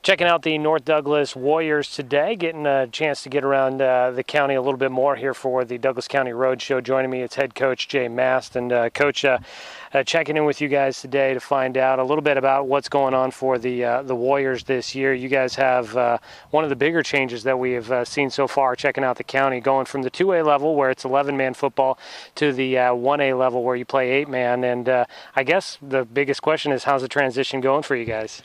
Checking out the North Douglas Warriors today, getting a chance to get around the county a little bit more here for the Douglas County Road Show. Joining me, it's head coach Jay Mast. And Coach, checking in with you guys today to find out a little bit about what's going on for the Warriors this year. You guys have one of the bigger changes that we have seen so far, checking out the county, going from the 2A level where it's 11-man football to the 1A level where you play 8-man. And I guess the biggest question is, how's the transition going for you guys?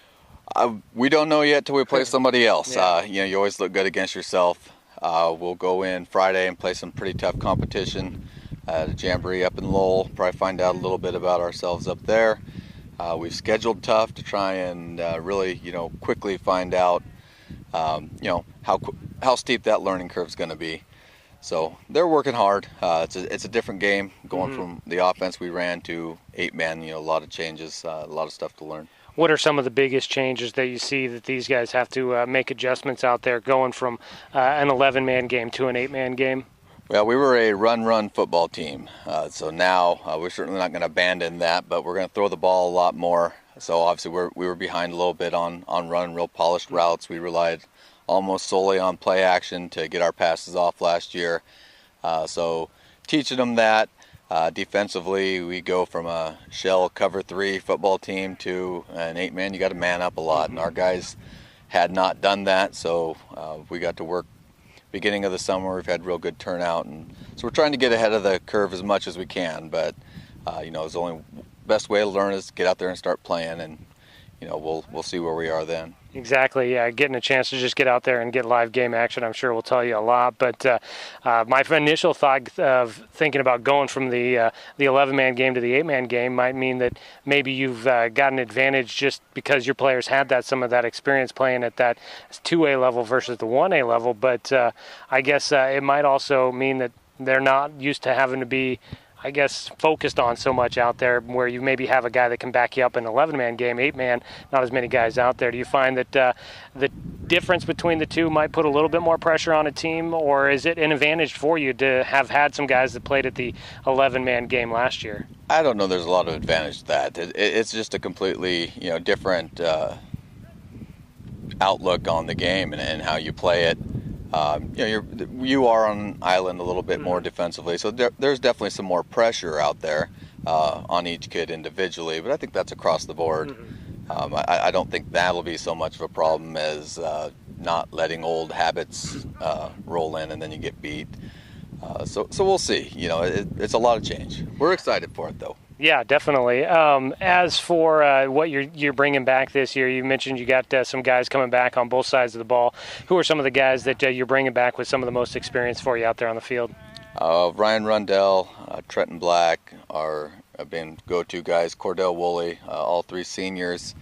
We don't know yet till we play somebody else. Yeah. You always look good against yourself. We'll go in Friday and play some pretty tough competition at a jamboree up in Lowell. Probably find out a little bit about ourselves up there. We've scheduled tough to try and really, quickly find out, how steep that learning curve is going to be. So they're working hard. It's a different game going from the offense we ran to 8-man. A lot of changes, a lot of stuff to learn. What are some of the biggest changes that you see that these guys have to make adjustments out there, going from an 11-man game to an 8-man game? Well, we were a run football team, so now we're certainly not going to abandon that, but we're going to throw the ball a lot more. So obviously we were behind a little bit on run, real polished routes. We relied almost solely on play action to get our passes off last year. So teaching them that. Defensively, we go from a shell cover 3 football team to an 8-man. You got to man up a lot, and our guys had not done that, so we got to work beginning of the summer. We've had real good turnout, and so we're trying to get ahead of the curve as much as we can. But it's the only best way to learn is get out there and start playing, and we'll see where we are then. Exactly, yeah. Getting a chance to just get out there and get live game action, I'm sure will tell you a lot. But my initial thought of thinking about going from the 11-man game to the 8-man game might mean that maybe you've got an advantage just because your players had some of that experience playing at that 2A level versus the 1A level. But I guess it might also mean that they're not used to having to be, focused on so much out there, where you maybe have a guy that can back you up in an 11-man game, 8-man, not as many guys out there. Do you find that the difference between the two might put a little bit more pressure on a team, or is it an advantage for you to have had some guys that played at the 11-man game last year? I don't know there's a lot of advantage to that. It's just a completely different outlook on the game and how you play it. You are on an island a little bit more defensively, so there's definitely some more pressure out there on each kid individually, but I think that's across the board. I don't think that'll be so much of a problem as not letting old habits roll in and then you get beat. So we'll see. It's a lot of change. We're excited for it, though. Yeah, definitely. As for what you're bringing back this year, you mentioned you got some guys coming back on both sides of the ball. Who are some of the guys that you're bringing back with some of the most experience for you out there on the field? Ryan Rundell, Trenton Black have been go-to guys. Cordell Woolley, all 3 seniors.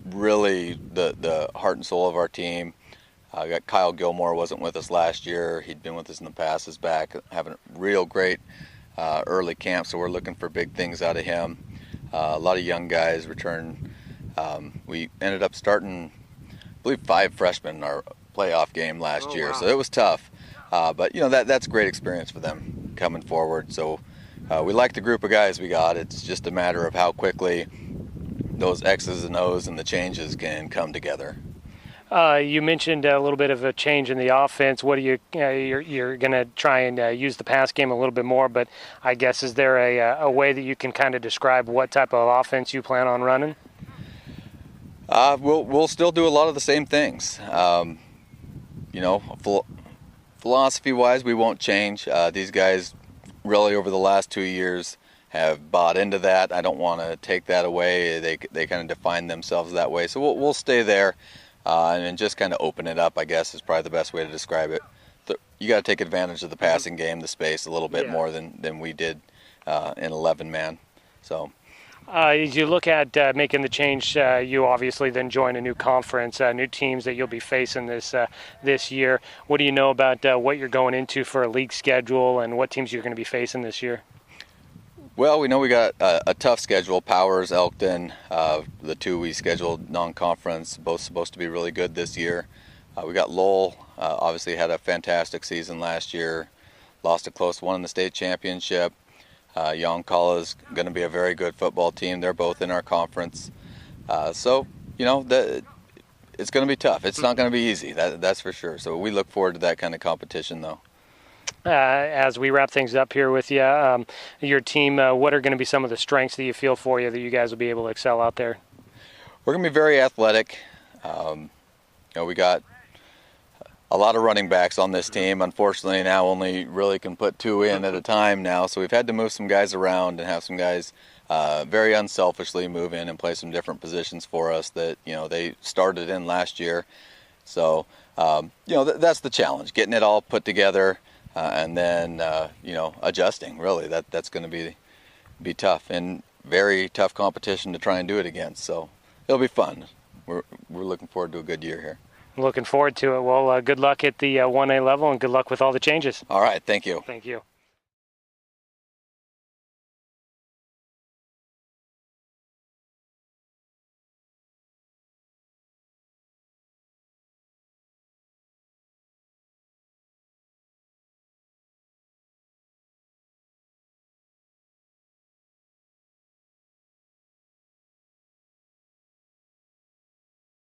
Really the heart and soul of our team. Got Kyle Gilmore, wasn't with us last year. He'd been with us in the past, is back, having a real great early camp, so we're looking for big things out of him. A lot of young guys return. We ended up starting, I believe, 5 freshmen in our playoff game last year, so it was tough. But that's great experience for them coming forward. So we like the group of guys we got. It's just a matter of how quickly those X's and O's and the changes can come together. You mentioned a little bit of a change in the offense. What do you're going to try and use the pass game a little bit more, but I guess is there a way that you can kind of describe what type of offense you plan on running? We'll still do a lot of the same things. Philosophy-wise, we won't change. These guys really over the last 2 years have bought into that. I don't want to take that away. They kind of define themselves that way, so we'll stay there. And just kind of open it up, I guess, is probably the best way to describe it. You got to take advantage of the passing game, the space, a little bit more than we did in 11-man. So, as you look at making the change, you obviously then join a new conference, new teams that you'll be facing this year. What do you know about what you're going into for a league schedule and what teams you're going to be facing this year? Well, we know we got a tough schedule. Powers, Elkton, the 2 we scheduled non-conference, both supposed to be really good this year. We got Lowell, obviously had a fantastic season last year, lost a close one in the state championship. Yoncalla is going to be a very good football team. They're both in our conference. So, it's going to be tough. It's not going to be easy. That's for sure. So we look forward to that kind of competition, though. As we wrap things up here with you, your team, what are going to be some of the strengths that you feel for you that you guys will be able to excel out there? We're going to be very athletic. We got a lot of running backs on this team. Unfortunately, now only really can put 2 in at a time now. So we've had to move some guys around and have some guys very unselfishly move in and play some different positions for us that, they started in last year. So, that's the challenge, getting it all put together and then, adjusting, really. That's going to be tough and very tough competition to try and do it against. So it'll be fun. We're looking forward to a good year here. Looking forward to it. Well, good luck at the 1A level and good luck with all the changes. All right. Thank you. Thank you.